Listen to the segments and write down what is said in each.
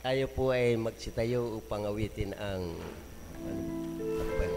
Tayo po ay magsitayo upang awitin ang takpan.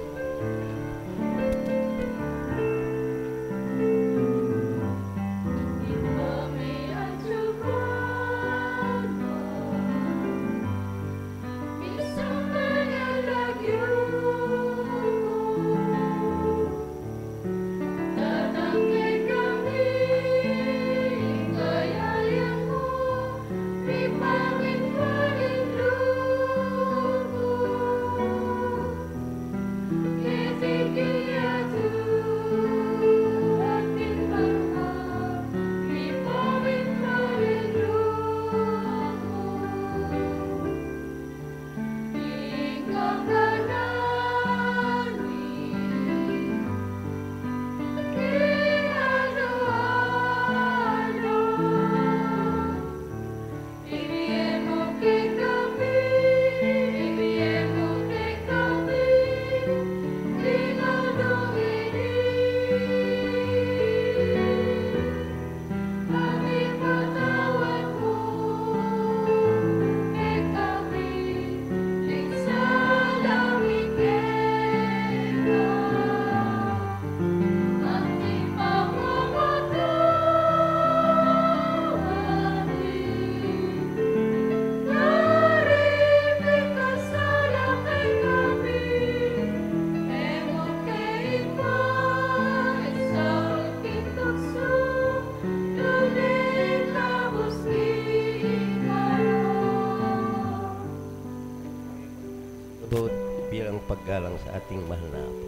Bilang paggalang sa ating mahal na Apo.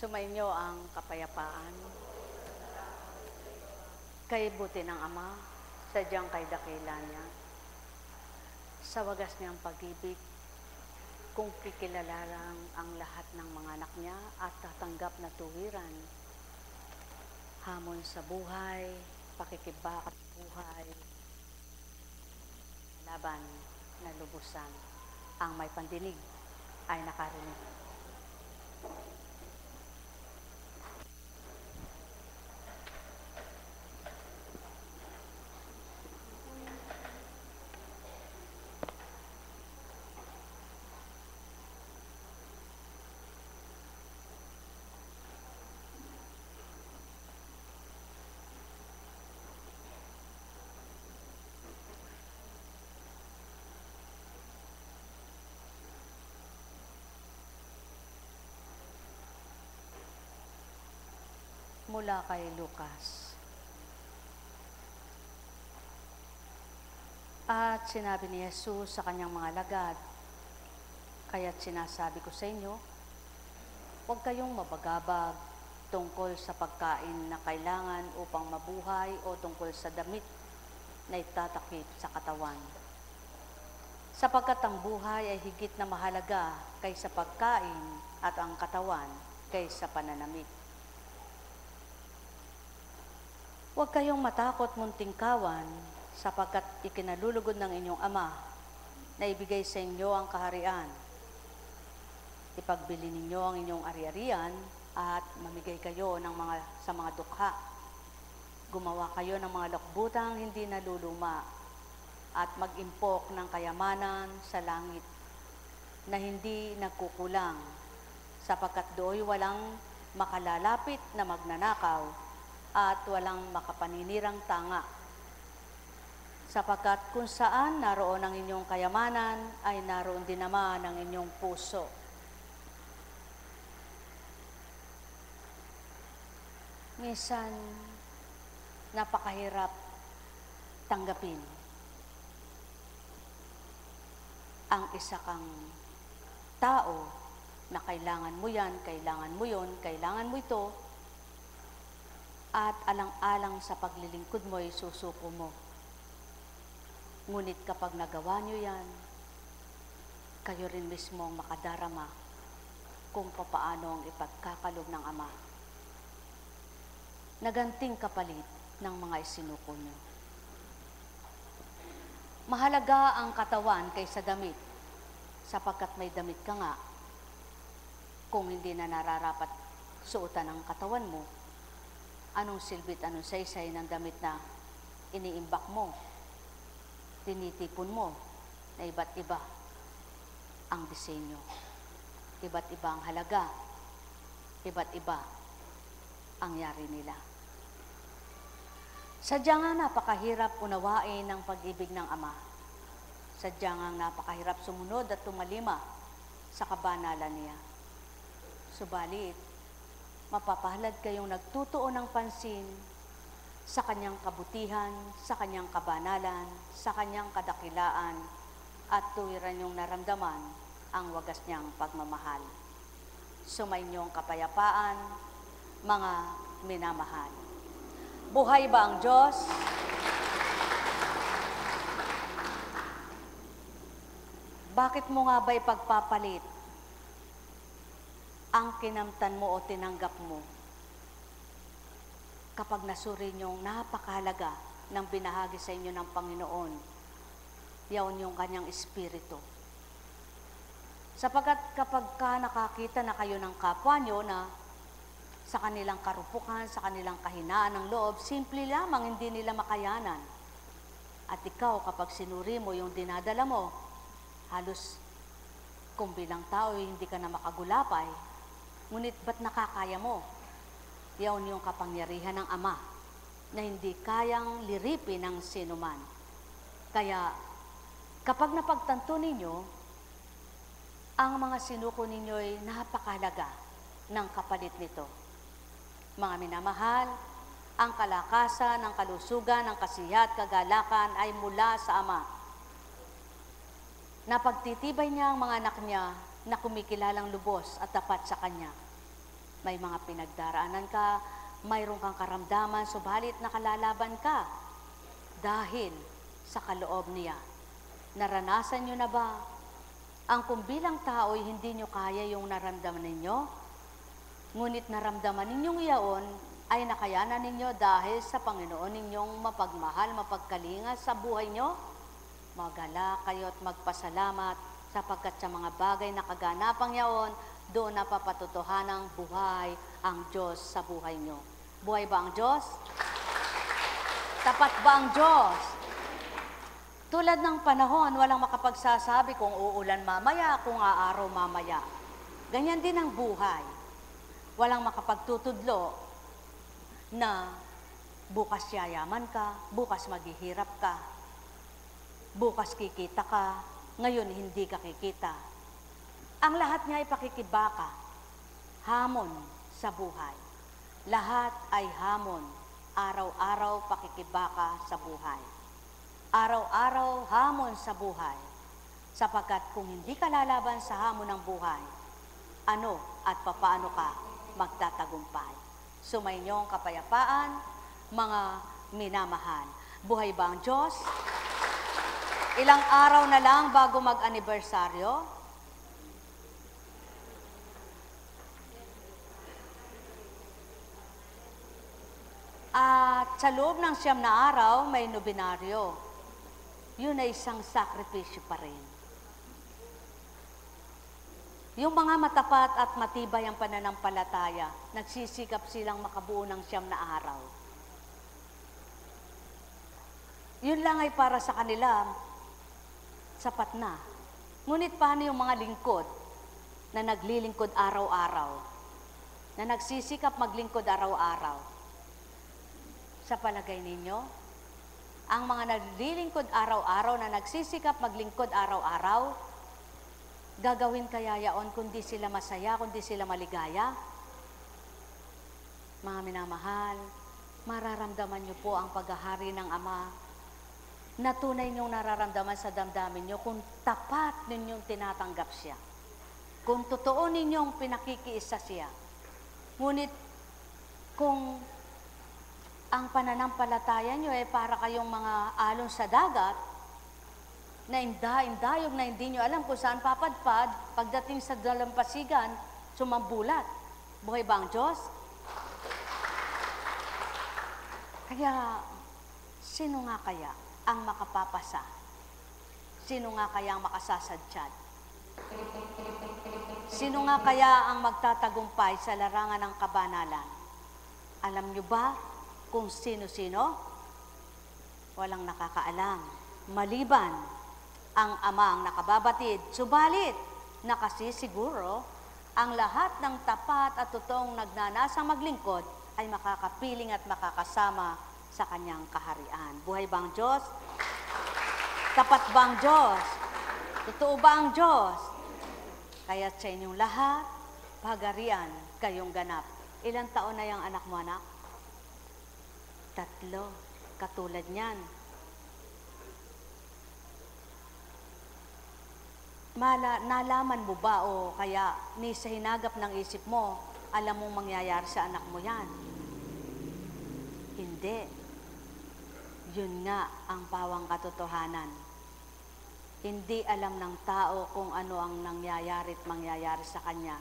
Sumainyo ang kapayapaan. Kay buti ng Ama, sadyang kay dakila niya. Sa wagas niyang pag-ibig, kung kikilalalang ang lahat ng mga anak niya at tatanggap na tuwiran. Hamon sa buhay, pakikibaka sa buhay, laban na lubusan. Ang may pandinig ay nakarinig. Mula kay Lucas. At sinabi ni Jesus sa kanyang mga lagad, kaya't sinasabi ko sa inyo, huwag kayong mabagabag tungkol sa pagkain na kailangan upang mabuhay o tungkol sa damit na itatakip sa katawan. Sapagkat ang buhay ay higit na mahalaga kaysa pagkain at ang katawan kaysa pananamit. Huwag kayong matakot munting kawan, sapagkat ikinalulugod ng inyong Ama na ibigay sa inyo ang kaharian. Ipagbili ninyo ang inyong ari-arian at mamigay kayo sa mga dukha. Gumawa kayo ng mga lokbutang hindi naluluma at mag-impok ng kayamanan sa langit na hindi nagkukulang, sapagkat do'y walang makalalapit na magnanakaw at walang makapaninirang tanga. Sapagkat kung saan naroon ang inyong kayamanan, ay naroon din naman ang inyong puso. Minsan, napakahirap tanggapin ang isa kang tao na kailangan mo yan, kailangan mo yon, kailangan mo ito, at alang-alang sa paglilingkod mo ay susuko mo. Ngunit kapag nagawa nyo yan, kayo rin mismo ang makadarama kung papaano ang ipagkakalob ng Ama. Naganting kapalit ng mga isinuko nyo. Mahalaga ang katawan kaysa damit, sapagkat may damit ka nga. Kung hindi na nararapat suotan ang katawan mo, anong silbit, anong saysay ng damit na iniimbak mo, tinitipon mo, na iba't iba ang disenyo, iba't iba ang halaga, iba't iba ang yari nila. Sadya nga napakahirap unawain ang pag-ibig ng Ama. Sadya nga napakahirap sumunod at tumalima sa kabanalan niya. Subalit, mapapahalad kayong nagtutuon ng pansin sa kanyang kabutihan, sa kanyang kabanalan, sa kanyang kadakilaan, at tuwiran yung naramdaman ang wagas niyang pagmamahal. Sumainyong kapayapaan, mga minamahal. Buhay ba ang Diyos? Bakit mo nga ba'y pagpapalit ang kinamtan mo o tinanggap mo kapag nasuri niyong napakahalaga ng binahagi sa inyo ng Panginoon, yaon yung kanyang espiritu? Sapagkat kapag ka nakakita na kayo ng kapwa nyo na sa kanilang karupukan, sa kanilang kahinaan ng loob, simple lamang hindi nila makayanan. At ikaw, kapag sinuri mo yung dinadala mo, halos kung bilang tao hindi ka na makagulapay, ngunit ba't nakakaya mo? Yaon yung kapangyarihan ng Ama na hindi kayang liripin ng sinuman. Kaya kapag napagtanto ninyo, ang mga sinuko ninyo ay napakahalaga ng kapalit nito. Mga minamahal, ang kalakasan, ang kalusugan, ang kasiyahat, kagalakan ay mula sa Ama. Napagtitibay niya ang mga anak niya na kumikilalang lubos at tapat sa Kanya. May mga pinagdaraanan ka, mayroon kang karamdaman, subalit nakalalaban ka dahil sa kaloob niya. Naranasan niyo na ba ang kung bilang tao ay hindi niyo kaya yung naramdaman ninyo? Ngunit naramdaman ninyong iyaon ay nakayanan ninyo dahil sa Panginoon ninyong mapagmahal, mapagkalinga sa buhay niyo? Magala kayo at magpasalamat sapagkat sa mga bagay na kaganapang yaon, doon napapatotohanang buhay ang Diyos sa buhay nyo. Buhay ba ang Diyos? Tapat ba ang Diyos? Tulad ng panahon, walang makapagsasabi kung uulan mamaya, kung aaraw mamaya. Ganyan din ang buhay. Walang makapagtutudlo na bukas yayaman ka, bukas maghihirap ka, bukas kikita ka, ngayon hindi ka kikita. Ang lahat niya ay pakikibaka, hamon sa buhay. Lahat ay hamon, araw-araw pakikibaka sa buhay. Araw-araw hamon sa buhay, sapagkat kung hindi ka lalaban sa hamon ng buhay, ano at papaano ka magtatagumpay? Sumainyong kapayapaan, mga minamahal. Buhay ba ang Diyos? Ilang araw na lang bago mag-anibersaryo, at sa loob ng 9 na araw, may nobinaryo. Yun ay isang sakripisyo pa rin. Yung mga matapat at matibay ang pananampalataya, nagsisikap silang makabuo ng 9 na araw. Yun lang ay para sa kanila, sapat na. Ngunit paano yung mga lingkod na naglilingkod araw-araw, na nagsisikap maglingkod araw-araw? Sa palagay ninyo, ang mga naglilingkod araw-araw na nagsisikap maglingkod araw-araw, gagawin kaya yaon kundi sila masaya, kundi sila maligaya? Mga minamahal, mararamdaman niyo po ang paghahari ng Ama na tunay niyong nararamdaman sa damdamin niyo kung tapat ninyong tinatanggap siya. Kung totoo ninyong pinakikiisa siya. Ngunit kung ang pananampalataya niyo ay para kayong mga alon sa dagat, na indayog na hindi niyo alam kung saan papadpad, pagdating sa dalampasigan, sumambulat. Buhay ba ang Diyos? Kaya, sino nga kaya ang makapapasa? Sino nga kaya ang makasasadsyad? Sino nga kaya ang magtatagumpay sa larangan ng kabanalan? Alam niyo ba kung sino-sino? Walang nakakaalam. Maliban ang Amang nakababatid. Subalit, nakasisiguro, ang lahat ng tapat at totoong nagnanasang maglingkod ay makakapiling at makakasama sa kanyang kaharian. Buhay ba ang Diyos? Tapat ba ang Diyos? Totoo ba ang Diyos? Kaya sa inyong lahat, pagharian kayong ganap. Ilang taon na yung anak mo, anak? 3. Katulad niyan. Nalaman mo ba o kaya ni sa hinagap ng isip mo, alam mong mangyayari sa anak mo yan? Hindi. Yun nga ang pawang katotohanan. Hindi alam ng tao kung ano ang nangyayari at mangyayari sa kanya.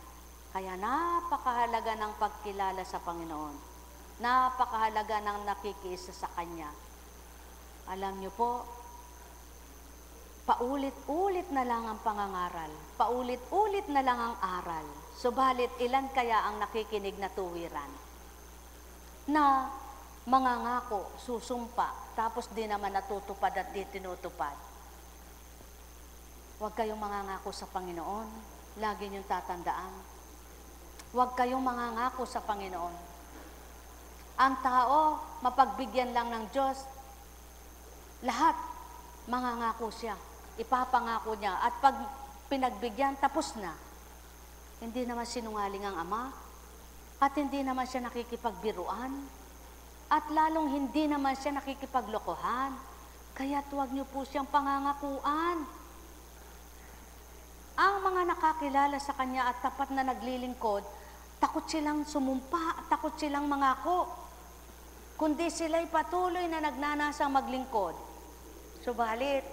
Kaya napakahalaga ng pagkilala sa Panginoon. Napakahalaga ng nakikiisa sa Kanya. Alam niyo po, paulit-ulit na lang ang pangangaral. Paulit-ulit na lang ang aral. Subalit, ilan kaya ang nakikinig na tuwiran? Na mangangako, susumpa, tapos di naman natutupad at di tinutupad. Huwag kayong mangangako sa Panginoon. Lagi niyong tatandaan. Huwag kayong mangangako sa Panginoon. Ang tao, mapagbigyan lang ng Diyos. Lahat, mangangako siya. Ipapangako niya. At pag pinagbigyan, tapos na. Hindi naman sinungaling ang Ama. At hindi naman siya nakikipagbiruan. At lalong hindi naman siya nakikipaglokohan. Kaya't huwag niyo po siyang pangangakuan. Ang mga nakakilala sa Kanya at tapat na naglilingkod, takot silang sumumpa, takot silang mangako. Kundi sila'y patuloy na nagnanasang maglingkod. Subalit,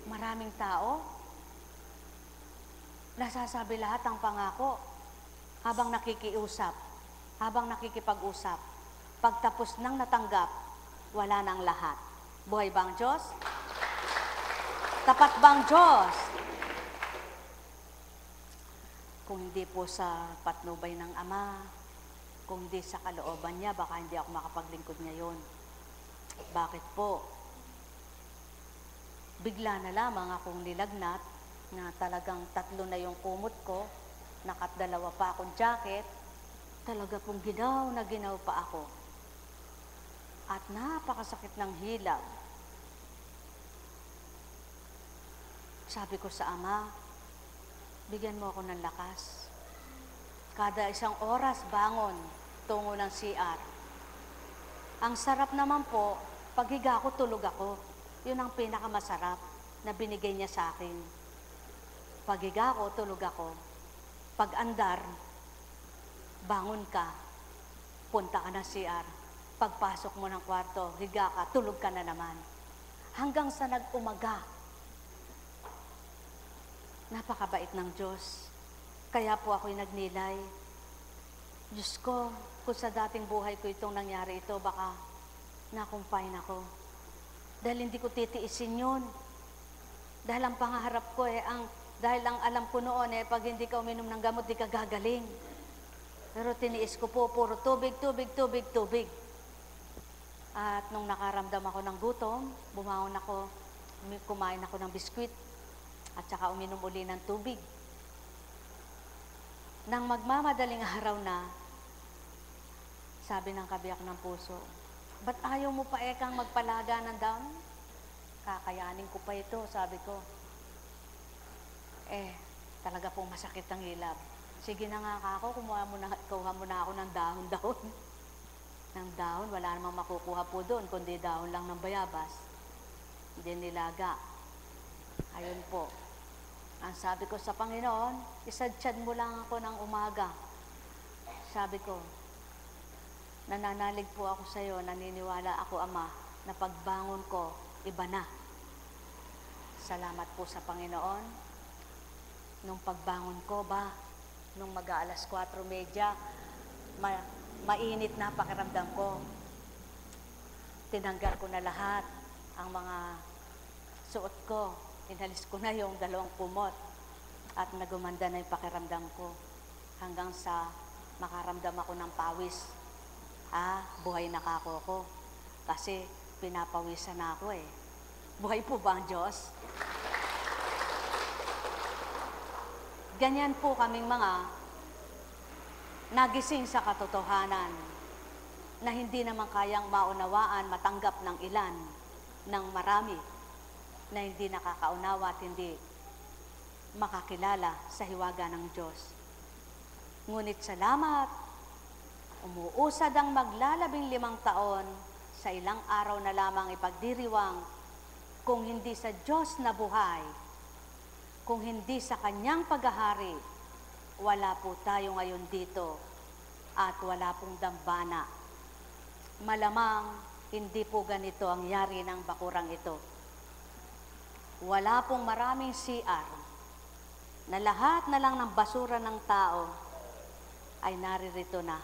maraming tao, nasasabi lahat ang pangako habang nakikiusap, habang nakikipag-usap. Pagtapos ng natanggap, wala nang lahat. Buhay ba ang Diyos? Tapat bang Diyos? Kung hindi po sa patnubay ng Ama, kung hindi sa kalooban niya, baka hindi ako makapaglingkod ngayon. Bakit po? Bigla na lamang akong nilagnat na talagang 3 na yung kumot ko, nakatdalawa pa akong jacket, talaga pong ginaw na ginaw pa ako. At napakasakit ng hilab. Sabi ko sa Ama, bigyan mo ako ng lakas. Kada 1 oras bangon, tungo ng CR. Ang sarap naman po, paghiga ko, tulog ako. Yun ang pinakamasarap na binigay niya sa akin. Paghiga ko, tulog ako. Pag-andar, bangon ka, punta ka ng CR. Pagpasok mo ng kwarto, higa ka, tulog ka na naman. Hanggang sa nag-umaga. Napakabait ng Diyos. Kaya po ako'y nagnilay. Diyos ko, kung sa dating buhay ko itong nangyari ito, baka na-confine ako. Dahil hindi ko titiisin yun. Dahil ang pangaharap ko dahil ang alam ko noon pag hindi ka uminom ng gamot, di ka gagaling. Pero tiniis ko po, puro tubig, tubig, tubig, tubig. At nung nakaramdam ako ng gutom, bumangon ako, kumain ako ng biskwit, at saka uminom uli ng tubig. Nang magmamadaling araw na, sabi ng kabiyak ng puso, ba't ayaw mo pa ekang magpalaga ng dam? Kakayanin ko pa ito, sabi ko. Talaga pong masakit ang hilab. Sige na nga ako, kuha mo na ako ng dahon-dahon. Ng dahon, wala namang makukuha po doon, kundi dahon lang ng bayabas. Hindi nilaga. Ayun po. Ang sabi ko sa Panginoon, isadsyad mo lang ako ng umaga. Sabi ko, nananalig po ako sa iyo, naniniwala ako, Ama, na pagbangon ko, iba na. Salamat po sa Panginoon. Nung pagbangon ko ba, nung mag-aalas 4:30, mainit na pakiramdam ko. Tinanggal ko na lahat ang mga suot ko. Inalis ko na yung 2 kumot at nagumanda na yung pakiramdam ko hanggang sa makaramdam ako ng pawis. Buhay na kako ko kasi pinapawisan na ako eh. Buhay po ba ang Diyos? Ganyan po kaming mga nagising sa katotohanan na hindi naman kayang maunawaan, matanggap ng ilan, ng marami, na hindi nakakaunawa at hindi makakilala sa hiwaga ng Diyos. Ngunit salamat, umuusad ang maglalabing-5 taon sa ilang araw na lamang ipagdiriwang kung hindi sa Diyos na buhay, kung hindi sa Kanyang paghahari, wala po tayo ngayon dito at wala pong dambana. Malamang hindi po ganito ang yari ng bakurang ito. Wala pong maraming CR na lahat na lang ng basura ng tao ay naririto na.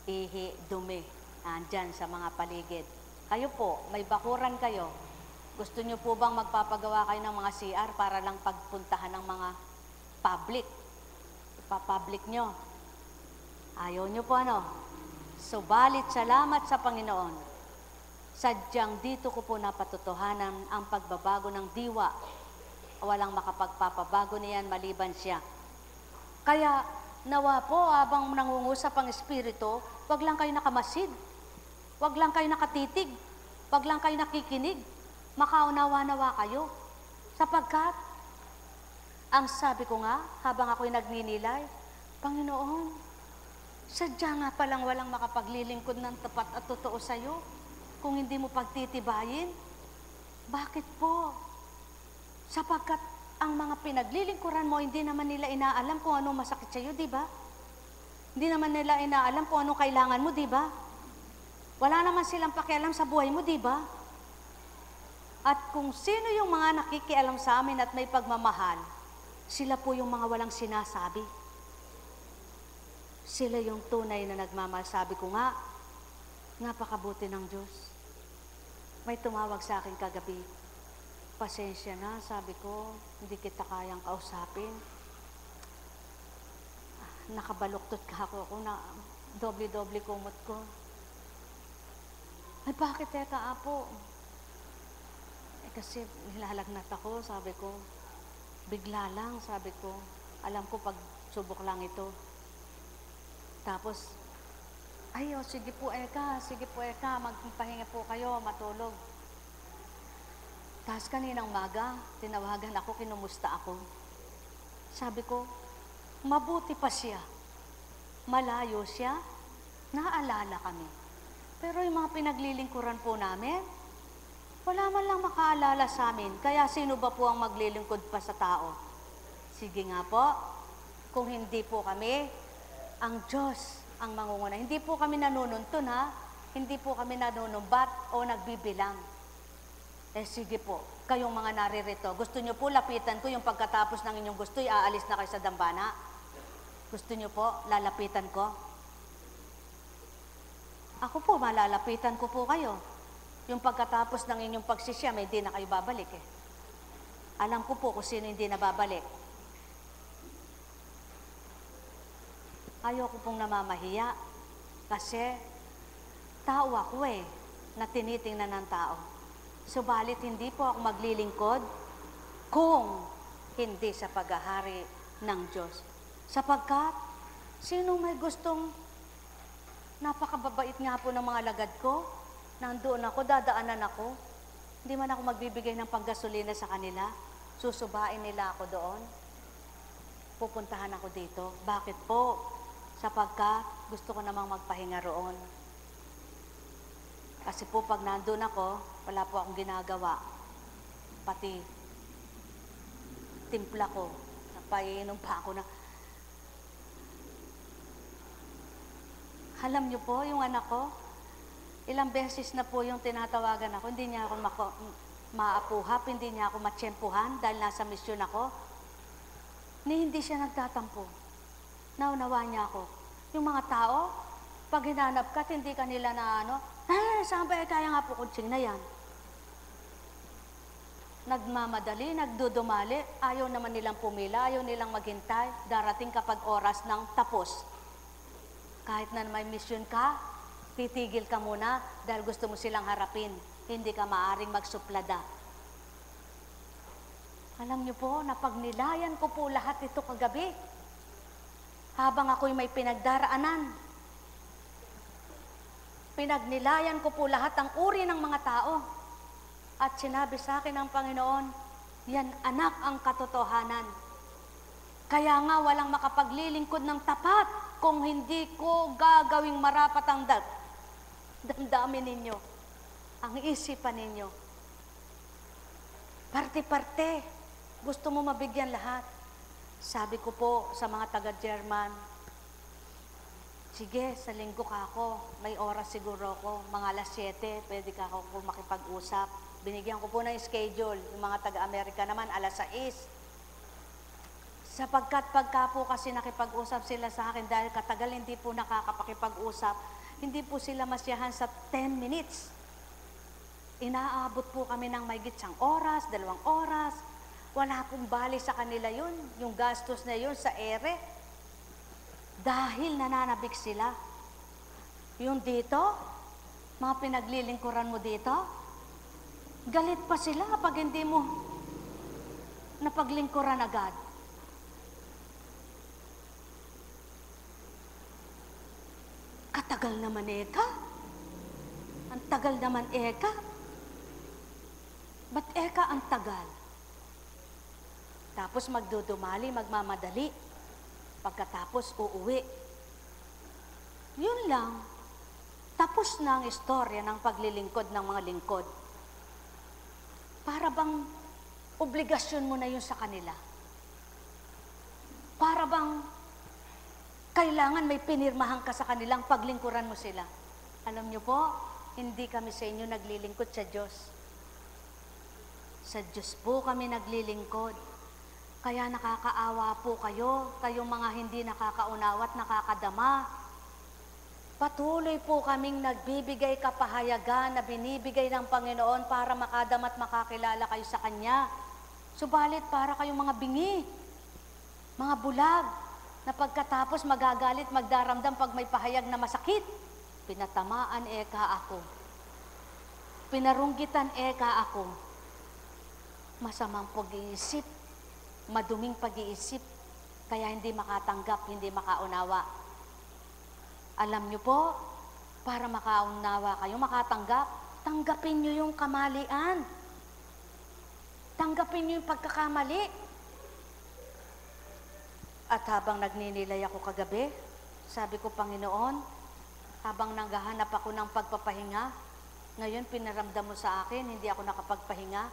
Ihi, dumi, andyan sa mga paligid. Kayo po, may bakuran kayo. Gusto nyo po bang magpapagawa kayo ng mga CR para lang pagpuntahan ng mga public? Ipapublic nyo. Ayaw nyo po ano? Subalit salamat sa Panginoon. Sadyang dito ko po napatutuhanan ang pagbabago ng diwa. Walang makapagpapabago niyan maliban siya. Kaya nawa po habang nangungusap ang Espiritu, wag lang kayo nakamasid. Wag lang kayo nakatitig. Wag lang kayo nakikinig. Makaunawa-nawa kayo. Sapagkat, ang sabi ko nga, habang ako'y nagninilay, Panginoon, sadya nga palang walang makapaglilingkod ng tapat at totoo sa'yo kung hindi mo pagtitibayin. Bakit po? Sapagkat ang mga pinaglilingkuran mo, hindi naman nila inaalam kung anong masakit sa'yo, di ba? Hindi naman nila inaalam kung anong kailangan mo, di ba? Wala naman silang pakialam sa buhay mo, di ba? At kung sino yung mga nakikialam sa amin at may pagmamahal, sila po yung mga walang sinasabi. Sila yung tunay na nagmamahal. Sabi ko nga, napakabuti ng Diyos. May tumawag sa akin kagabi. Pasensya na, sabi ko, hindi kita kayang kausapin. Nakabaluktot ka ako na doble-doble kumot ko. Ay, bakit teka, apo? Kasi nilalagnat ako, sabi ko. Bigla lang, sabi ko. Alam ko, pag subok lang ito. Tapos, sige po, Eka, magpahinga po kayo, matulog. Tapos kaninang maga, tinawagan ako, kinumusta ako. Sabi ko, mabuti pa siya. Malayo siya, naalala kami. Pero yung mga pinaglilingkuran po namin, wala man lang makaalala sa amin. Kaya sino ba po ang maglilingkod pa sa tao? Sige nga po, kung hindi po kami, ang Diyos ang mangunguna. Hindi po kami nanununtun, ha? Hindi po kami nanunumbat o nagbibilang. Sige po, kayong mga naririto, gusto nyo po lapitan ko yung pagkatapos ng inyong gusto, aalis na kayo sa dambana? Gusto nyo po, lalapitan ko? Ako po, malalapitan ko po kayo. Yung pagkatapos ng inyong pagsisya, may hindi na kayo babalik eh. Alam ko po kung sino hindi na babalik. Ayoko pong namamahiya kasi tao ako eh, na tinitingnan ng tao. Subalit hindi po ako maglilingkod kung hindi sa paghahari ng Diyos. Sapagkat, sino may gustong napakababait nga po ng mga lagad ko? Nandoon ako, dadaanan ako. Hindi man ako magbibigay ng panggasolina sa kanila. Susubain nila ako doon. pupuntahan ako dito. Bakit po? Sapagkat gusto ko namang magpahinga roon. Kasi po pag nandun ako, wala po akong ginagawa. Pati timpla ko, napainom pa ako na. Alam niyo po, yung anak ko, ilang beses na po yung tinatawagan ako, hindi niya ako maapuhap, hindi niya ako matsyempuhan dahil nasa misyon ako. Hindi siya nagtatampo. Naunawa niya ako. Yung mga tao, pag hinanap ka, hindi ka nila na saan ba kaya nga po kutsing na yan? Nagmamadali, nagdudumali, ayaw naman nilang pumila, ayaw nilang maghintay, darating kapag oras ng tapos. Kahit na may mission ka, titigil ka muna dahil gusto mo silang harapin. Hindi ka maaring magsuplada. Alam niyo po, napagnilayan ko po lahat ito kagabi. Habang ako'y may pinagdaraanan. Pinagnilayan ko po lahat ang uri ng mga tao. At sinabi sa akin ng Panginoon, yan anak ang katotohanan. Kaya nga walang makapaglilingkod ng tapat kung hindi ko gagawing marapat ang damdamin ninyo, ang isipan ninyo. Parte-parte, gusto mo mabigyan lahat. Sabi ko po sa mga taga-German, sige, sa linggo ka ako, may oras siguro ako, mga alas 7, pwede ka ako makipag-usap. Binigyan ko po ng schedule, yung mga taga-Amerika naman, alas 6. Sapagkat pagka po kasi nakipag-usap sila sa akin, dahil katagal hindi po nakakapakipag-usap, hindi po sila masyahan sa 10 minutes. Inaabot po kami ng mahigit 1 oras, 2 oras. Wala pong bali sa kanila yun, yung gastos na yun sa ere. Dahil nananabik sila. Yung dito, mga pinaglilingkuran mo dito, galit pa sila pag hindi mo napaglingkuran agad. Katagal naman eka. Ang tagal naman eka. Ba't eka ang tagal? Tapos magdudumali, magmamadali. Pagkatapos uuwi. Yun lang. Tapos na ang istorya ng paglilingkod ng mga lingkod. Para bang obligasyon mo na yun sa kanila. Para bang kailangan may pinirmahan ka sa kanilang paglingkuran mo sila. Alam niyo po, hindi kami sa inyo naglilingkod sa Diyos. Sa Diyos po kami naglilingkod. Kaya nakakaawa po kayo, kayong mga hindi nakakaunawa at nakakadama. Patuloy po kaming nagbibigay kapahayagan na binibigay ng Panginoon para makadama at makakilala kayo sa Kanya. Subalit para kayong mga bingi, mga bulag, na pagkatapos magagalit, magdaramdam pag may pahayag na masakit. Pinatamaan eka ako. Pinarunggitan eka ako. Masamang pag-iisip, maduming pag-iisip, kaya hindi makatanggap, hindi makaunawa. Alam niyo po, para makaunawa kayo, makatanggap, tanggapin niyo yung kamalian. Tanggapin niyo yung pagkakamali. At habang nagninilay ako kagabi, sabi ko, Panginoon, habang nanggahanap ako ng pagpapahinga, ngayon pinaramdam mo sa akin, hindi ako nakapagpahinga.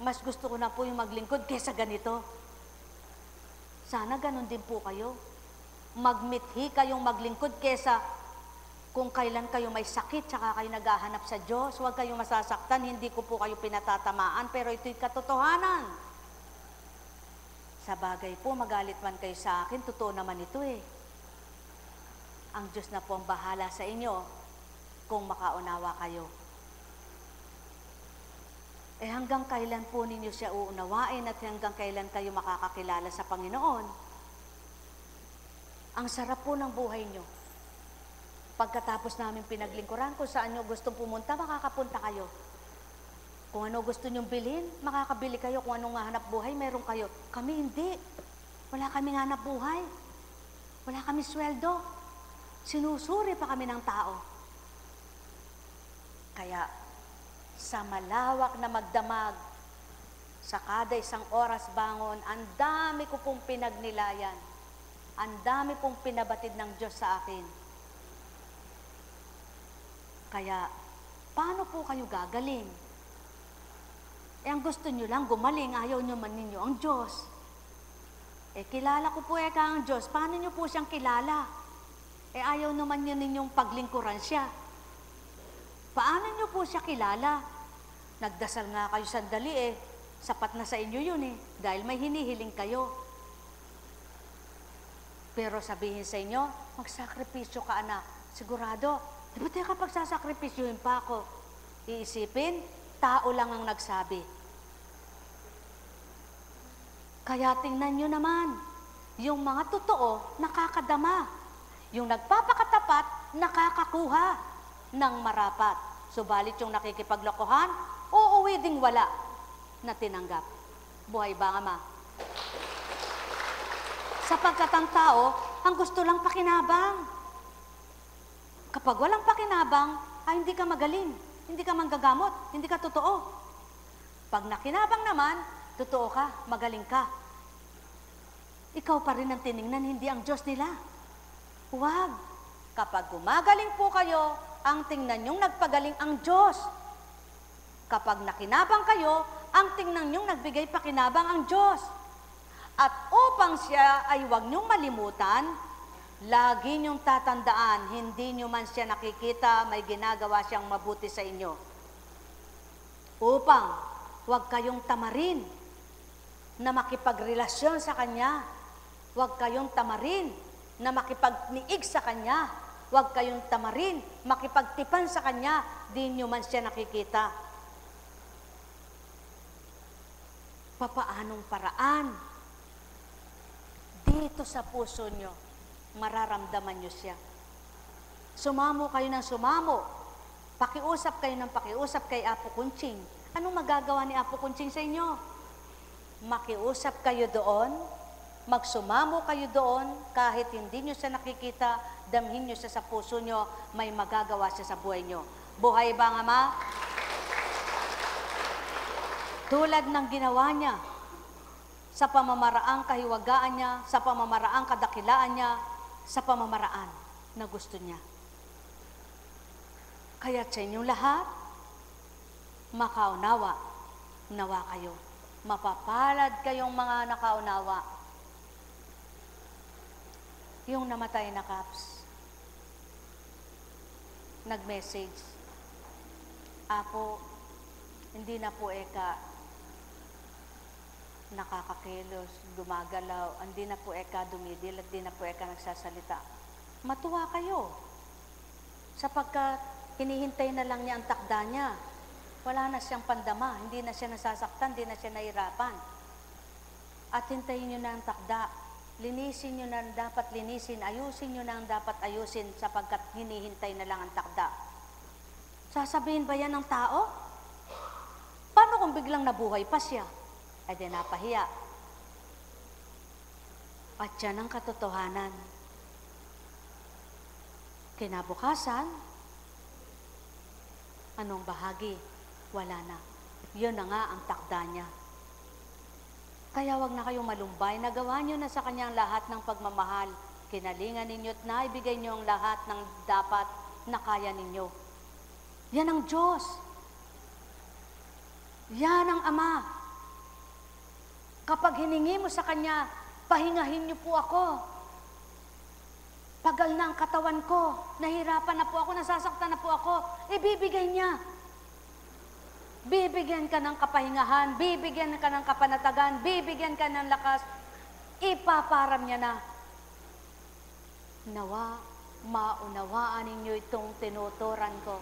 Mas gusto ko na po yung maglingkod kaysa ganito. Sana ganun din po kayo. Magmithi kayong maglingkod kaysa kung kailan kayo may sakit, tsaka kayo naghahanap sa Diyos. Huwag kayong masasaktan, hindi ko po kayo pinatatamaan, pero ito'y katotohanan. Sa bagay po, magalit man kayo sa akin, totoo naman ito eh. Ang Diyos na po ang bahala sa inyo kung makaunawa kayo. Hanggang kailan po ninyo siya uunawain at hanggang kailan kayo makakakilala sa Panginoon? Ang sarap po ng buhay nyo. Pagkatapos namin pinaglingkuran, kung saan nyo gustong pumunta, makakapunta kayo. Kung ano gusto nyong bilhin, makakabili kayo. Kung anong hanap buhay, meron kayo. Kami hindi. Wala kaming hanap buhay. Wala kami sweldo. Sinusuri pa kami ng tao. Kaya, sa malawak na magdamag Sa kada isang oras bangon, ang dami ko pong pinagnilayan. Ang dami pong pinabatid ng Diyos sa akin. Kaya, paano po kayo gagaling? Ang gusto nyo lang gumaling, ayaw nyo man ninyo ang Diyos. Kilala ko po ang Diyos, paano nyo po siyang kilala? Ayaw naman nyo ninyong paglingkuran siya. Paano nyo po siya kilala? Nagdasal nga kayo sandali sapat na sa inyo yun dahil may hinihiling kayo. Pero sabihin sa inyo, magsakripisyo ka anak. Sigurado, di ba teka pagsasakripisyohin pa ako? Iisipin, tao lang ang nagsabi. Kaya tingnan nyo naman, yung mga totoo, nakakadama. Yung nagpapakatapat, nakakakuha ng marapat. Subalit yung nakikipaglokohan, uuwi ding wala na tinanggap. Buhay ba, Ama? Sapagkat ang tao, ang gusto lang pakinabang. Kapag walang pakinabang, ay hindi ka magaling, hindi ka manggagamot, hindi ka totoo. Pag nakinabang naman, totoo ka, magaling ka. Ikaw pa rin ang tiningnan, hindi ang Diyos nila. Huwag. Kapag gumagaling po kayo, ang tingnan niyong nagpagaling ang Diyos. Kapag nakinabang kayo, ang tingnan niyong nagbigay pakinabang ang Diyos. At upang siya ay huwag niyong malimutan, lagi niyong tatandaan, hindi niyo man siya nakikita, may ginagawa siyang mabuti sa inyo. Upang huwag kayong tamarin na makipagrelasyon sa Kanya. Huwag kayong tamarin na makipagniig sa Kanya. Huwag kayong tamarin, makipagtipan sa Kanya, di niyo man siya nakikita. Papaanong paraan? Dito sa puso nyo, mararamdaman nyo siya. Sumamo kayo ng sumamo. Pakiusap kayo ng pakiusap kay Apo Kunching. Anong magagawa ni Apo Kunching sa inyo? Makiusap kayo doon, magsumamo kayo doon, kahit hindi nyo siya nakikita, damhin nyo siya sa puso nyo, may magagawa siya sa buhay nyo. Buhay ba, Ama? Tulad ng ginawa niya, sa pamamaraang kahiwagaan niya, sa pamamaraang kadakilaan niya, sa pamamaraan na gusto niya. Kaya sa inyong lahat, makaunawa, nawa kayo. Mapapalad kayong mga nakaunawa. Yung namatay na Kaps, nag-message, Apo, hindi na po nakakakilos, gumagalaw, hindi na po dumidil at di na po nagsasalita. Matuwa kayo. Sapagkat hinihintay na lang niya ang takda niya. Wala na siyang pandama, hindi na siya nasasaktan, hindi na siya nahirapan. At hintayin niyo na ang takda. Linisin niyo na ang dapat linisin, ayusin niyo na ang dapat ayusin sapagkat hinihintay na lang ang takda. Sasabihin ba yan ng tao? Paano kung biglang nabuhay pa siya? Ay di napahiya. At yan ang katotohanan. Kinabukasan, anong bahagi? Wala na. Yun na nga ang takda niya. Kaya wag na kayong malumbay. Nagawa niyo na sa kanyang lahat ng pagmamahal. Kinalingan ninyo at naibigay niyo ang lahat ng dapat na kaya ninyo. Yan ang Diyos. Yan ang Ama. Kapag hiningi mo sa Kanya, pahingahin niyo po ako. Pagal na ang katawan ko, nahirapan na po ako, nasasaktan na po ako, ibibigay niya. Bibigyan ka ng kapahingahan, bibigyan ka ng kapanatagan, bibigyan ka ng lakas, ipaparam niya na. Nawa, maunawaan ninyo itong tinuturan ko.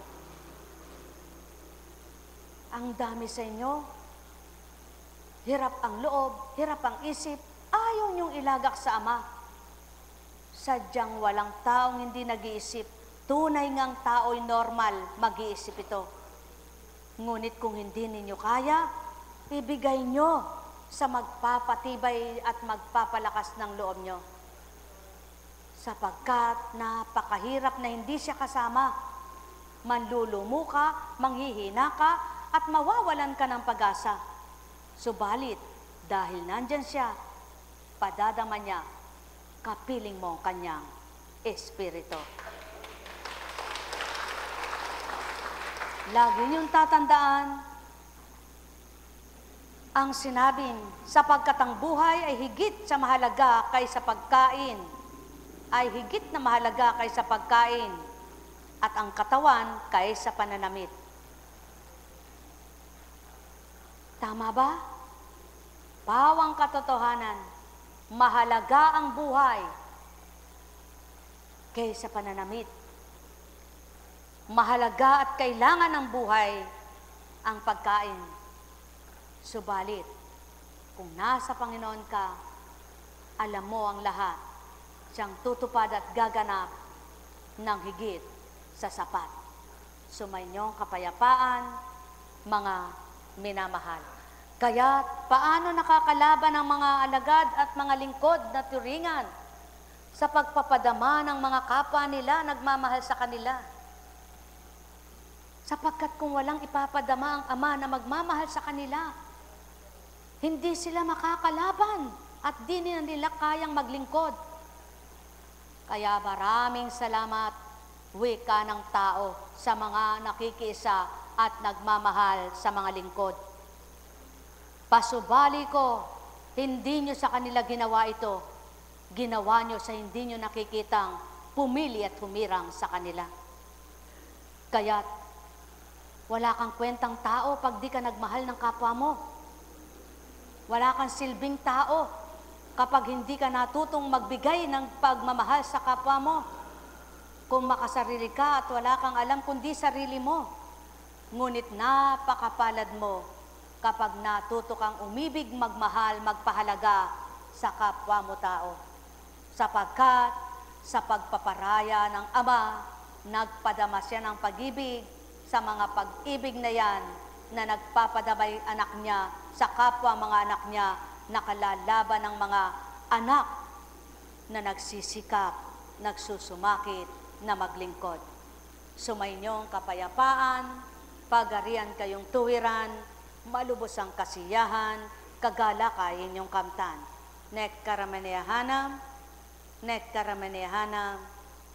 Ang dami sa inyo, hirap ang loob, hirap ang isip, ayaw niyong ilagak sa Ama. Sadyang walang taong hindi nag-iisip. Tunay ngang tao'y normal, mag-iisip ito. Ngunit kung hindi ninyo kaya, ibigay nyo sa magpapatibay at magpapalakas ng loob nyo. Sapagkat napakahirap na hindi siya kasama. Manlulumo ka, manghihina ka, at mawawalan ka ng pag-asa. Subalit, dahil nandyan siya, padadama niya, kapiling mo ang kanyang espiritu. Lagi niyong tatandaan, ang sinabing, sapagkat ang buhay ay higit sa mahalaga kaysa pagkain, ay higit na mahalaga kaysa pagkain, at ang katawan kaysa pananamit. Tama ba? Pawang katotohanan, mahalaga ang buhay kaysa pananamit. Mahalaga at kailangan ng buhay ang pagkain. Subalit, kung nasa Panginoon ka, alam mo ang lahat, siyang tutupad at gaganap ng higit sa sapat. Sumainyong kapayapaan, mga minamahal. Kaya't paano nakakalaban ang mga alagad at mga lingkod na turingan sa pagpapadama ng mga kapwa nila nagmamahal sa kanila? Sapagkat kung walang ipapadama ang Ama na magmamahal sa kanila, hindi sila makakalaban at di nila kayang maglingkod. Kaya maraming salamat, wika ng tao, sa mga nakikiisa at nagmamahal sa mga lingkod. Pasubali ko, hindi nyo sa kanila ginawa ito. Ginawa nyo sa hindi nyo nakikitang pumili at humirang sa kanila. Kaya't wala kang kwentang tao pag di ka nagmahal ng kapwa mo. Wala kang silbing tao kapag hindi ka natutong magbigay ng pagmamahal sa kapwa mo. Kung makasarili ka at wala kang alam kundi sarili mo. Ngunit napakapalad mo kapag natuto kang umibig, magmahal, magpahalaga sa kapwa mo tao. Sapagkat sa pagpaparaya ng Ama, nagpadama siya ng pag-ibig sa mga pag-ibig na yan na nagpapadamay anak niya sa kapwa mga anak niya, nakalalaban ng mga anak na nagsisikap, nagsusumakit na maglingkod. Sumainyong kapayapaan, pagarian kayong tuwiran, malubos ang kasiyahan, kagalakay inyong kamtan. Nek karamanehanam, nek karamanehanam,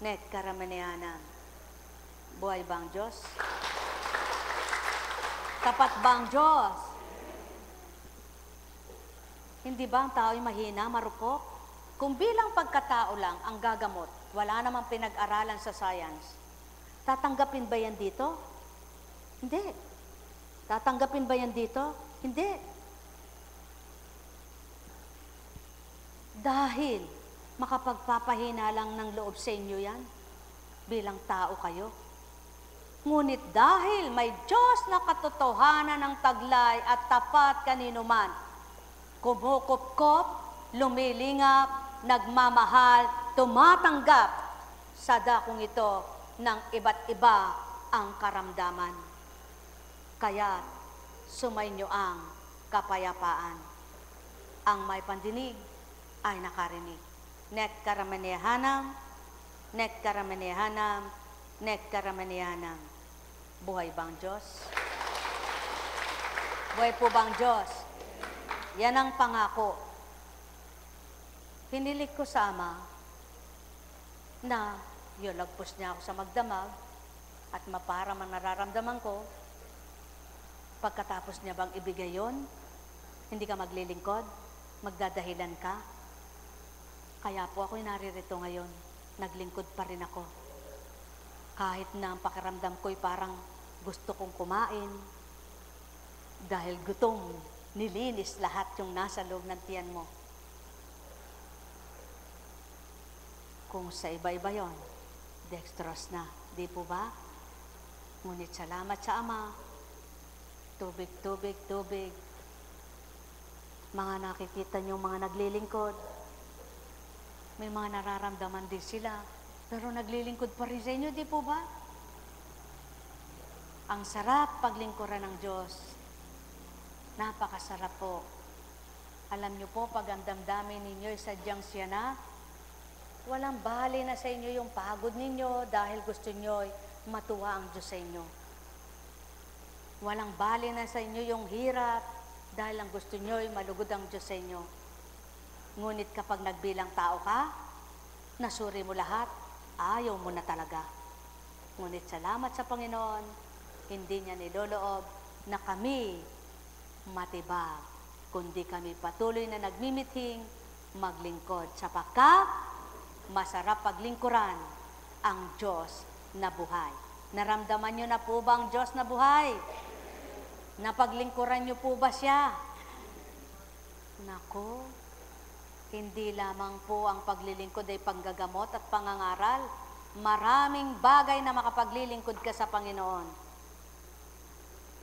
nek karamanehanam. Buhay ba ang Diyos? Tapat ba ang Diyos? Hindi ba ang tao'y mahina, marupok? Kung bilang pagkatao lang ang gagamot, wala namang pinag-aralan sa science, tatanggapin ba yan dito? Hindi. Tatanggapin ba yan dito? Hindi. Dahil makapagpapahina lang ng loob sa inyo yan, bilang tao kayo. Ngunit dahil may Diyos na katotohanan ng taglay at tapat kanino man, kumukupkop, lumilingap, nagmamahal, tumatanggap sa dakong ito ng iba't iba ang karamdaman. Kaya sumainyo ang kapayapaan. Ang may pandinig ay nakarinig. Nek karamanehanam, nek karamanehanam, nek karamanehanam. Buhay bang Diyos? Buhay po bang Diyos? Yan ang pangako. Hinilig ko sa Ama na lagpos niya ako sa magdamag at mapara man nararamdaman ko. Pagkatapos niya bang ibigay yon, hindi ka maglilingkod, magdadahilan ka. Kaya po ako'y naririto ngayon, naglingkod pa rin ako. Kahit na ang pakiramdam ko'y parang gusto kong kumain, dahil gutom, nilinis lahat yung nasa loob ng tiyan mo. Kung sa iba-iba yon, dextrose na, di po ba? Ngunit salamat sa Ama, tubig, tubig, tubig. Mga nakikita niyo mga naglilingkod, may mga nararamdaman din sila, pero naglilingkod pa rin sa inyo, di po ba? Ang sarap paglingkuran ng Diyos. Napakasarap po. Alam niyo po, pag ang damdamin ninyo'y sadyang siya na, walang bali na sa inyo yung pagod ninyo dahil gusto nyo'y matuwa ang Diyos sa inyo. Walang bali na sa inyo yung hirap dahil ang gusto nyo'y malugod ang Diyos sa inyo. Ngunit kapag nagbilang tao ka, nasuri mo lahat, ayaw mo na talaga. Ngunit salamat sa Panginoon, hindi niya niloloob na kami matibag, kundi kami patuloy na nagmimithing maglingkod sapagkat masarap paglingkuran ang Diyos na buhay. Naramdaman nyo na po ba ang Diyos na buhay? Napaglingkuran nyo po ba siya? Nako, hindi lamang po ang paglilingkod ay panggagamot at pangangaral. Maraming bagay na makapaglilingkod ka sa Panginoon.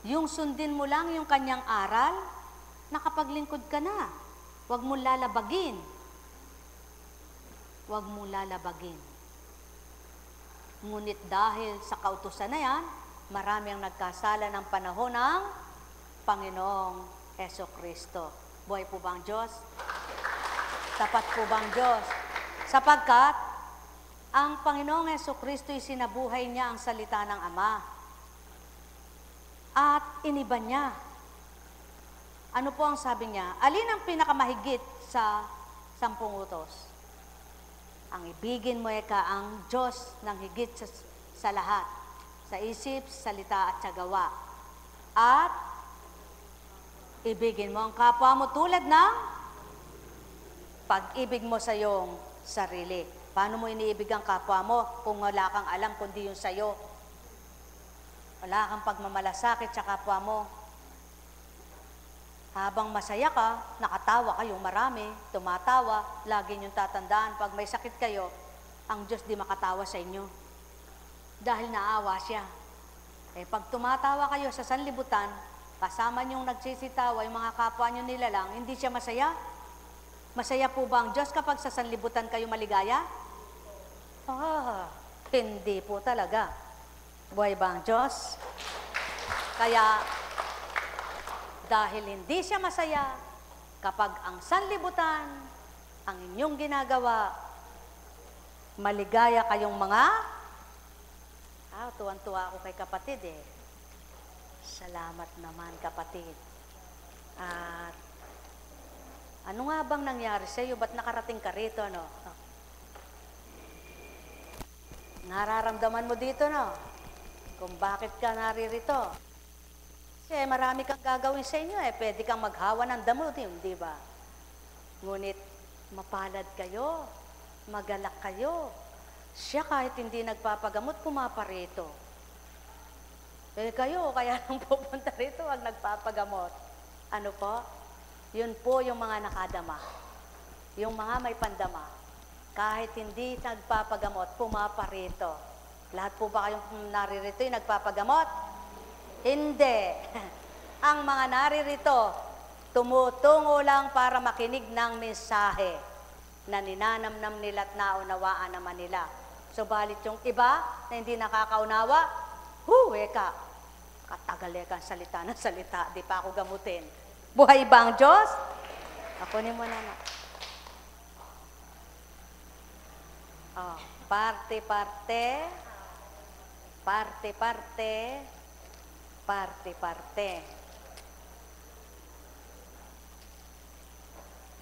Yung sundin mo lang yung kanyang aral, nakapaglingkod ka na. Huwag mo lalabagin. Huwag mo lalabagin. Ngunit dahil sa kautusan na yan, marami ang nagkasala ng panahon ng Panginoong Hesukristo. Buhay po ba ang Diyos? Tapat po ba ang Diyos? Sapagkat ang Panginoong Hesukristo'y sinabuhay niya ang salita ng Ama. At iniba niya. Ano po ang sabi niya? Alin ang pinakamahigit sa 10 utos? Ang ibigin mo eka ang Diyos ng higit sa lahat. Sa isip, salita at sa gawa. At ibigin mo ang kapwa mo tulad ng pag-ibig mo sa iyong sarili. Paano mo iniibig ang kapwa mo kung wala kang alam kundi yung sa'yo? Wala kang pagmamalasakit sa kapwa mo. Habang masaya ka, nakatawa kayong marami, tumatawa, lagi niyong tatandaan, pag may sakit kayo, ang Diyos di makatawa sa inyo. Dahil naawa siya. Pag tumatawa kayo sa sanlibutan, kasama niyong nagsisitawa, yung mga kapwa niyo nilalang, hindi siya masaya? Masaya po ba ang Diyos kapag sa sanlibutan kayo maligaya? Hindi po talaga. Buhay ba ang Diyos? Kaya, dahil hindi siya masaya, kapag ang sanlibutan, ang inyong ginagawa, maligaya kayong mga, tuwan-tuwa ako kay kapatid Salamat naman kapatid. At ano nga bang nangyari sa iyo? Ba't nakarating ka rito, no? Nararamdaman mo dito, no? Kung bakit ka naririto. Kasi marami kang gagawin sa inyo, Pwede kang maghawa ng damo, di ba? Ngunit mapalad kayo, magalak kayo. Siya kahit hindi nagpapagamot, pumaparito. Kayo, kaya nang pupunta rito, wag nagpapagamot. Ano po? Yun po yung mga nakadama. Yung mga may pandama. Kahit hindi nagpapagamot, pumaparito. Lahat po ba kayong naririto yung nagpapagamot? Hindi. Ang mga naririto, tumutungo lang para makinig ng mensahe na ninanamnam nila at naunawaan naman nila. Subalit yung iba na hindi nakakaunawa, katagal kang salita ng salita, di pa ako gamutin. Buhay ba ang Diyos? Kunin mo na. Parte-parte, parte-parte, parte-parte.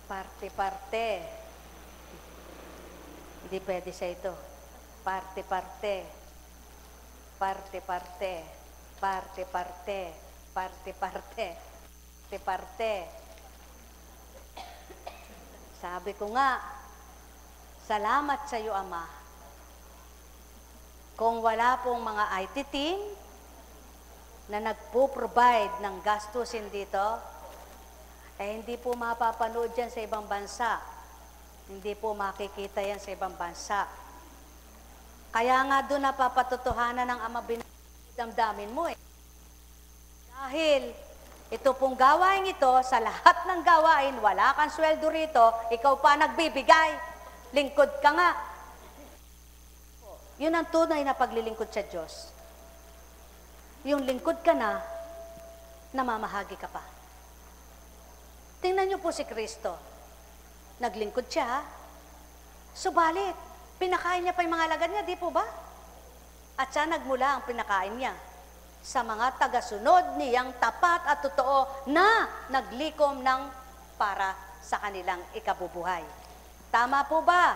Parte-parte. Hindi pwede sa ito. Parte-parte. Parte-parte. Parte-parte. Parte-parte. Parte-parte. Sabi ko nga, salamat sa iyo, Ama. Kung wala pong mga IT team na nagpo-provide ng gastusin dito, hindi po mapapanood yan sa ibang bansa. Hindi po makikita yan sa ibang bansa. Kaya nga doon napapatotohanan ng Ama damdamin mo Dahil ito pong gawain ito, sa lahat ng gawain, wala kang sweldo rito, ikaw pa nagbibigay. Lingkod ka nga. Yun ang tunay na paglilingkod sa Diyos. Yung lingkod ka na, namamahagi ka pa. Tingnan niyo po si Kristo. Naglingkod siya, subalit, pinakain niya pa yung mga alagad niya, di po ba? At siya nagmula ang pinakain niya. sa mga tagasunod niyang tapat at totoo na naglikom ng para sa kanilang ikabubuhay. Tama po ba?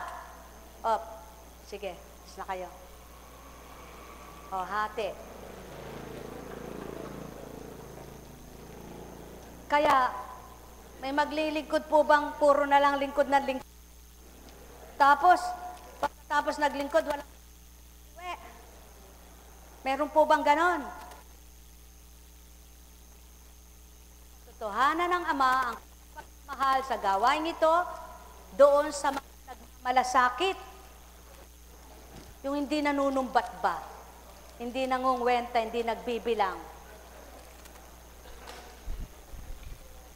O, sige, na kayo. O, hati. Kaya, may maglilingkod po bang puro na lang lingkod na lingkod? Tapos, pagkatapos naglingkod, walang uwi. Meron po bang ganon? Totohanan ng Ama ang pagmamahal sa gawain ito doon sa mga nagmalasakit. Yung hindi nanunumbat ba? Hindi nangungwenta, hindi nagbibilang.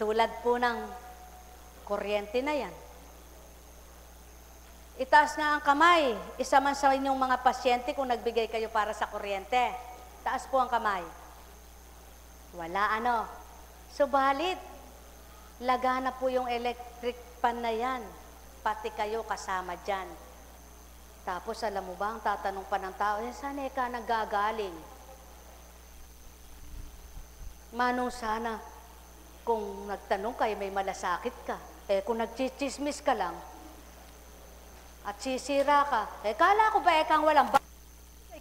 Tulad po ng kuryente na yan. Itaas nga ang kamay. Isa man sa inyong mga pasyente kung nagbigay kayo para sa kuryente. Taas po ang kamay. Wala ano. Subalit, lagana po yung electric pan na yan. Pati kayo kasama dyan. Tapos alam mo ba, ang tatanong pa ng tao, saan ka naggagaling? Manong sana, kung nagtanong kayo, may malasakit ka. Kung nagchichismis ka lang, at sisira ka, kala ko ba kang walang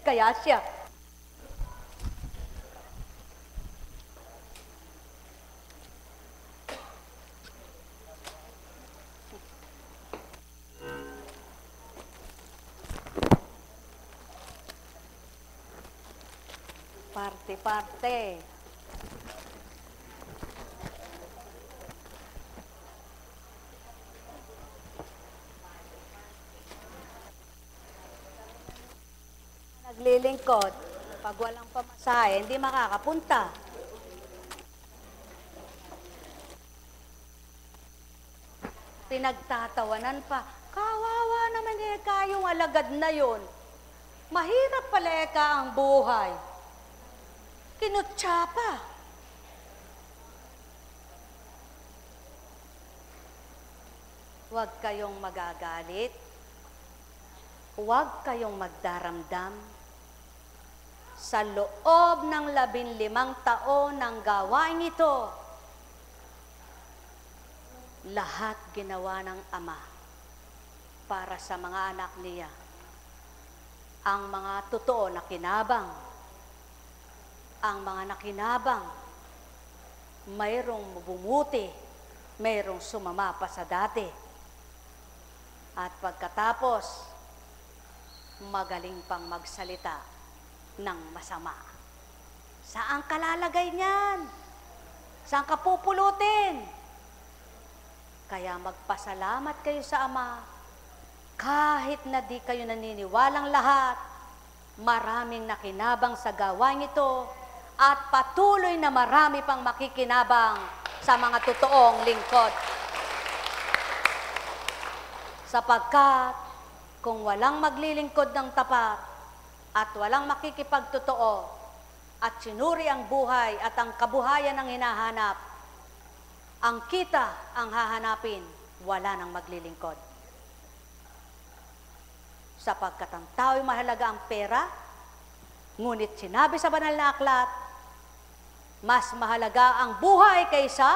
kaya siya. Parte-parte. Naglilingkod, pag walang pamasahe, hindi makakapunta. Pinagtatawanan pa, kawawa naman kayong alagad na yon. Mahirap pala ang buhay. Kinutsa pa. Huwag kayong magagalit. Huwag kayong magdaramdam. Sa loob ng 15 taon ng gawain ito, lahat ginawa ng Ama para sa mga anak niya. Ang mga totoo na kinabang, ang mga nakinabang, mayroong bumuti, mayroong sumama pa sa dati. At pagkatapos, magaling pang magsalita ng masama. Saan ka lalagay niyan? Saan ka pupulutin? Kaya magpasalamat kayo sa Ama. Kahit na di kayo naniniwalang lahat, maraming nakinabang sa gawain ito at patuloy na marami pang makikinabang sa mga totoong lingkod. Sapagkat kung walang maglilingkod ng tapat at walang makikipagtotoo at sinuri ang buhay at ang kabuhayan ang hinahanap, ang kita ang hahanapin, wala nang maglilingkod. Sapagkat ang tao'y mahalaga ang pera, ngunit sinabi sa banal na aklat, mas mahalaga ang buhay kaysa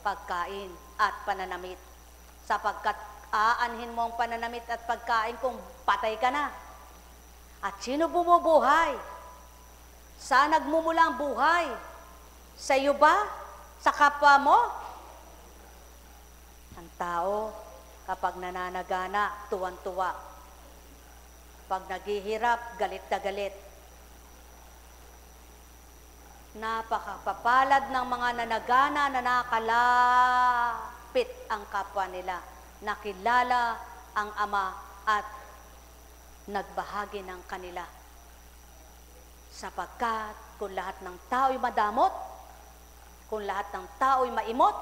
pagkain at pananamit. Sapagkat aanhin mo ang pananamit at pagkain kung patay ka na. At sino bumubuhay? Saan nagmumula ang buhay? Sa iyo ba? Sa kapwa mo? Ang tao, kapag nananagana, tuwan-tuwa. Pag naghihirap, galit na galit. Napakapapalad ng mga nanagana na nakalapit ang kapwa nila. Nakilala ang Ama at nagbahagi ng kanila. Sapagkat kung lahat ng tao'y madamot, kung lahat ng tao'y maimot,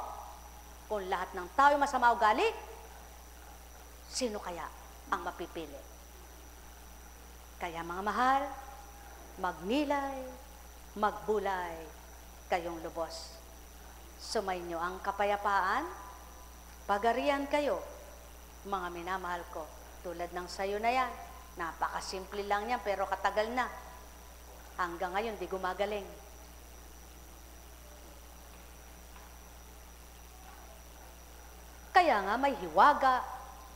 kung lahat ng tao'y masama ugali, sino kaya ang mapipili? Kaya mga mahal, magnilay, magbulay kayong lubos. Sumainyo ang kapayapaan, pagarian kayo, mga minamahal ko, tulad ng sayo na yan. Napakasimple lang yan, pero katagal na. Hanggang ngayon, di gumagaling. Kaya nga may hiwaga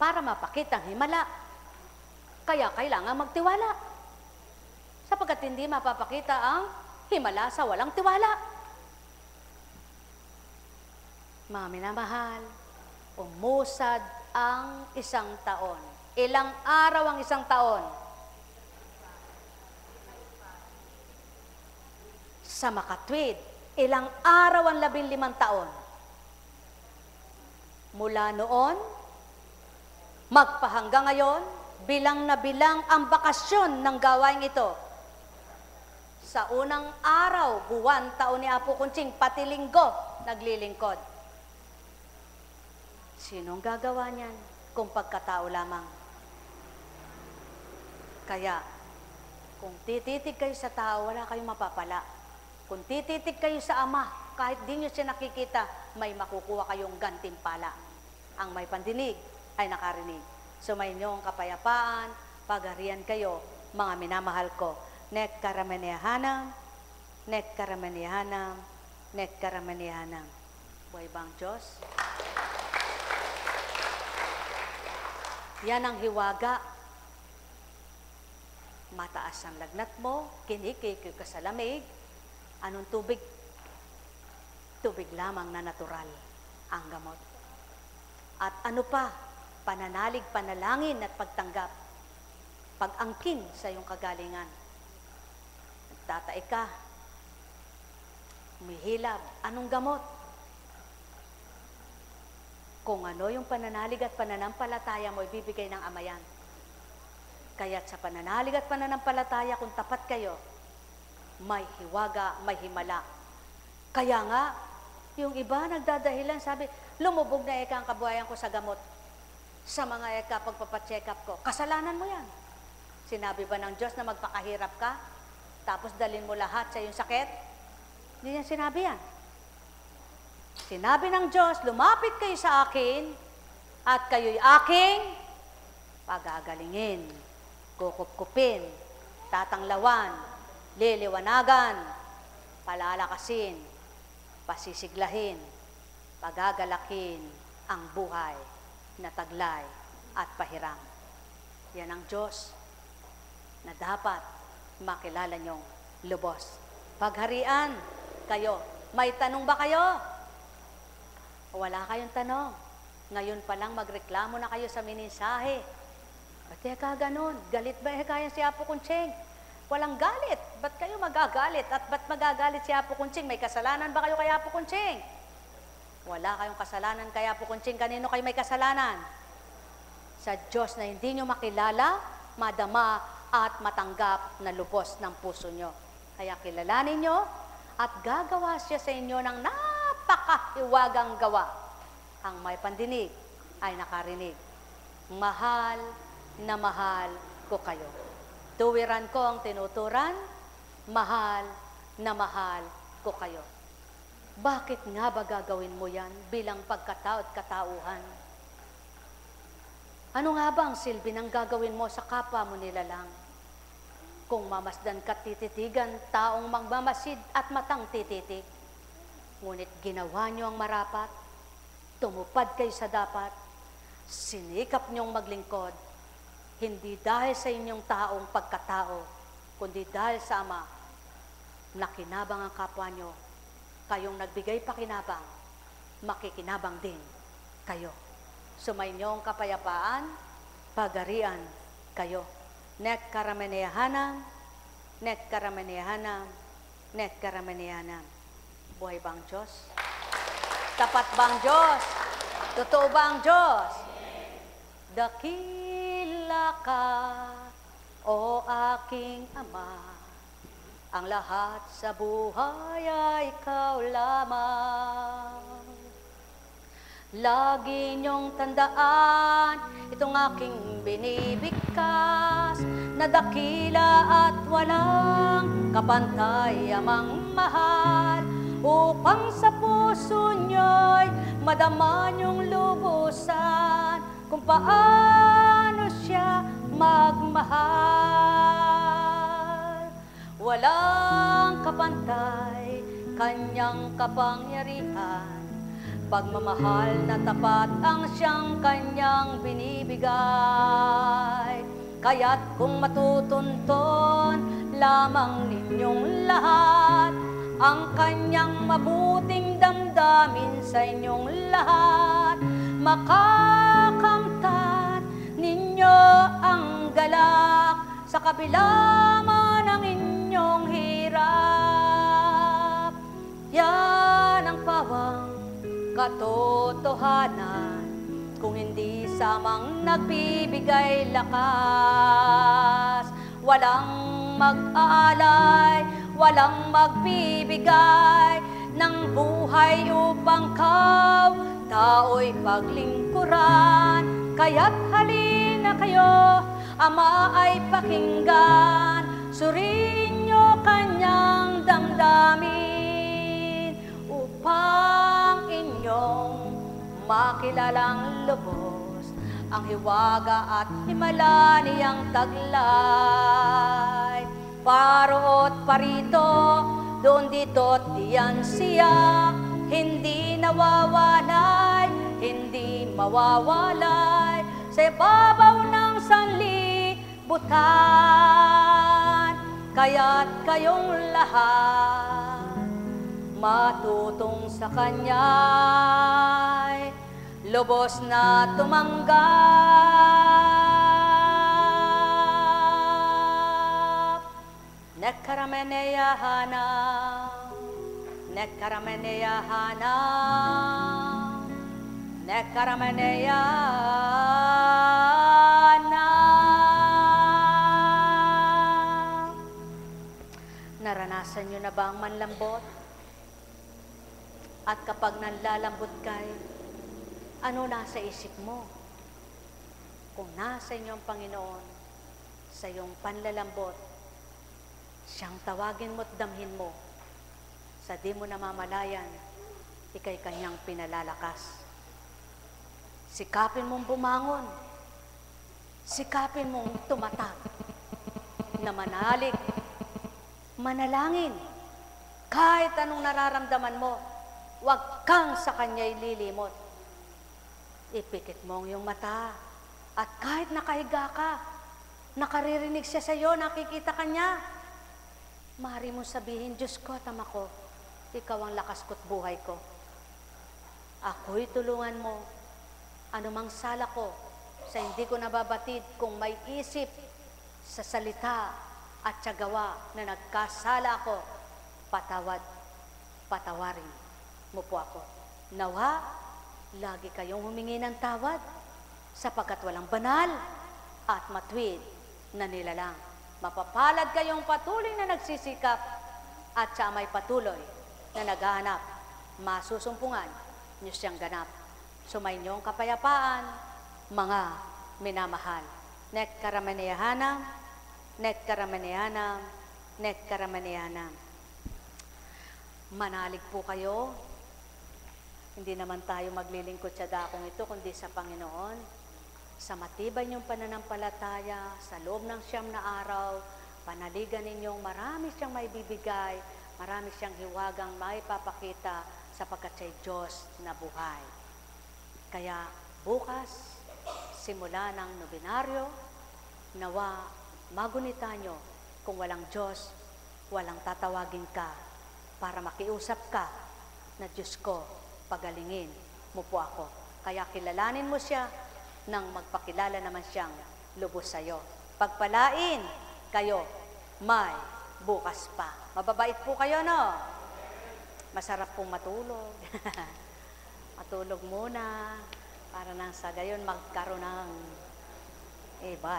para mapakita ang himala. Kaya kailangan magtiwala. Sapagkat hindi mapapakita ang himala sa walang tiwala. Mga minamahal, umusad ang isang taon. Ilang araw ang isang taon? Sa makatwid, ilang araw ang 15 taon? Mula noon, magpahanggang ngayon, bilang na bilang ang bakasyon ng gawain ito. Sa unang araw, buwan, taon ni Apo Kunching, pati linggo, naglilingkod. Sinong gagawa niyan kung pagkatao lamang? Kaya, kung tititig kayo sa tao, wala kayong mapapala. Kung tititig kayo sa Ama, kahit di nyo siya nakikita, may makukuha kayong gantimpala. Ang may pandinig ay nakarinig. Sumainyo ang kapayapaan, pagharian kayo, mga minamahal ko. Nek karamanihanam, nek karamanihanam, nek karamanihanam. Buhay bang Diyos? Yan ang hiwaga. Mataas ang lagnat mo, kinikikil ka sa lamig. Anong tubig? Tubig lamang na natural ang gamot. At ano pa? Pananalig, panalangin at pagtanggap. Pag-angkin sa iyong kagalingan. Nagtatae ka. Umihilab. Anong gamot? Kung ano yung pananalig at pananampalataya mo, ibibigay ng Ama yan. Kaya't sa pananalig at pananampalataya, kung tapat kayo, may hiwaga, may himala. Kaya nga, yung iba nagdadahilan, sabi, lumubog na eka ang kabuhayan ko sa gamot. Sa mga eka pagpapacheck up ko. Kasalanan mo yan. Sinabi ba ng Diyos na magpakahirap ka? Tapos dalhin mo lahat sa iyong sakit? Hindi niya sinabi yan. Sinabi ng Diyos, lumapit kayo sa akin at kayo'y aking pagagalingin, kukupkupin, tatanglawan, liliwanagan, palalakasin, pasisiglahin, pagagalakin ang buhay na taglay at pahiram. Yan ang Diyos na dapat makilala niyong lubos. Pagharian kayo. May tanong ba kayo? Wala kayong tanong. Ngayon pa lang magreklamo na kayo sa minisahe. Ba't ka ganun? Galit ba kaya si Apo Kunching? Walang galit. Ba't kayo magagalit? At ba't magagalit si Apo Kunching? May kasalanan ba kayo kay Apo Kunching? Wala kayong kasalanan kay Apo Kunching. Kanino kayo may kasalanan? Sa Diyos na hindi nyo makilala, madama at matanggap na lubos ng puso nyo. Kaya kilalanin nyo at gagawa siya sa inyo ng napakahiwagang gawa. Ang may pandinig ay nakarinig. Mahal na mahal ko kayo. Tuwiran ko ang tinuturan, mahal na mahal ko kayo. Bakit nga ba gagawin mo yan bilang pagkatao at katauhan? Ano nga ba ang silbi ng gagawin mo sa kapwa mo nilalang? Kung mamasdan ka tititigan, taong magmamasid at matang tititig. Ngunit ginawa niyo ang marapat, tumupad kayo sa dapat, sinikap niyong maglingkod, hindi dahil sa inyong taong pagkatao, kundi dahil sa Ama, nakinabang ang kapwa niyo, kayong nagbigay pakinabang, makikinabang din kayo. Sumainyo ang kapayapaan, pagarian kayo. Nek karamanihanam, nek karamanihanam, nek karamanihanam. Buhay bang Diyos? Tapat bang Diyos? Totoo ba ang Diyos? Dakila ka, o aking Ama, ang lahat sa buhay ay ikaw lamang. Lagi niyong tandaan itong aking binibigkas, na dakila at walang kapantay amang mahal, upang sa puso niyo'y madama niyong lubusan kung paano siya magmahal. walang kapantay, kanyang kapangyarihan. Pagmamahal na tapat ang siyang kanyang binibigay. Kaya't kung matutunton lamang ninyong lahat ang kanyang mabuting damdamin sa inyong lahat, makakamtan ninyo ang galak sa kabila man ng inyong hirap. Yan ang pawang katotohanan, kung hindi samang nagbibigay lakas. Walang mag-aalay, walang magbibigay ng buhay upang tao'y paglingkuran. Kaya't halina kayo, Ama ay pakinggan, suriin nyo kanyang damdamin, upang inyong makilalang lubos ang hiwaga at himala niyang taglay. Paro't parito, doon dito't diyan siya, hindi nawawalay, hindi mawawalay sa ibabaw ng sanlibutan. Kaya't kayong lahat matutong sa kanya'y lubos na tumanggap. Nekkarameneyahana, nekkarameneyahana, nekkarameneyahana. Naranasan nyo na ba ang manlambot? At kapag nanlalambot kayo, ano nasa isip mo? Kung nasa inyo ang Panginoon, sa iyong panlalambot, siyang tawagin mo't damhin mo, sa di mo namamalayan, ika'y kanyang pinalalakas. Sikapin mong bumangon, sikapin mong tumatag, na manalig, manalangin, kahit anong nararamdaman mo, huwag kang sa kanya'y lilimot. Ipikit mo ang iyong mata, at kahit nakahiga ka, nakaririnig siya sa iyo, nakikita ka niya, maaari mong sabihin, Diyos ko, Ama ko, ikaw ang lakas ko't buhay ko. Ako'y tulungan mo, anumang sala ko, sa hindi ko nababatid kung may isip sa salita at sa gawa na nagkasala ako, patawarin mo po ako. Nawa, lagi kayong humingi ng tawad, sapagkat walang banal at matuwid na nilalang. Mapapalad kayong patuloy na nagsisikap at siya may patuloy na naghahanap. Masusumpungan niyo siyang ganap. Sumayinyong kapayapaan, mga minamahal. Nekkarameneyahanam, nekkarameneyahanam, nekkarameneyahanam. Manalig po kayo. Hindi naman tayo maglilingkod sa dakong ito, kundi sa Panginoon. Sa matibay niyong pananampalataya, sa loob ng 9 na araw, panaligan ninyong marami siyang maibibigay, marami siyang hiwagang maipapakita sapagkat siya'y Diyos na buhay. Kaya bukas, simula ng nobinaryo, nawa magunita nyo kung walang Diyos, walang tatawagin ka para makiusap ka na Diyos ko, pagalingin mo po ako. Kaya kilalanin mo siya nang magpakilala naman siyang lubos sa iyo. Pagpalain kayo, may bukas pa. Mababait po kayo, no? Masarap pong matulog. Matulog muna para nang sa gayon magkaroon ng iba.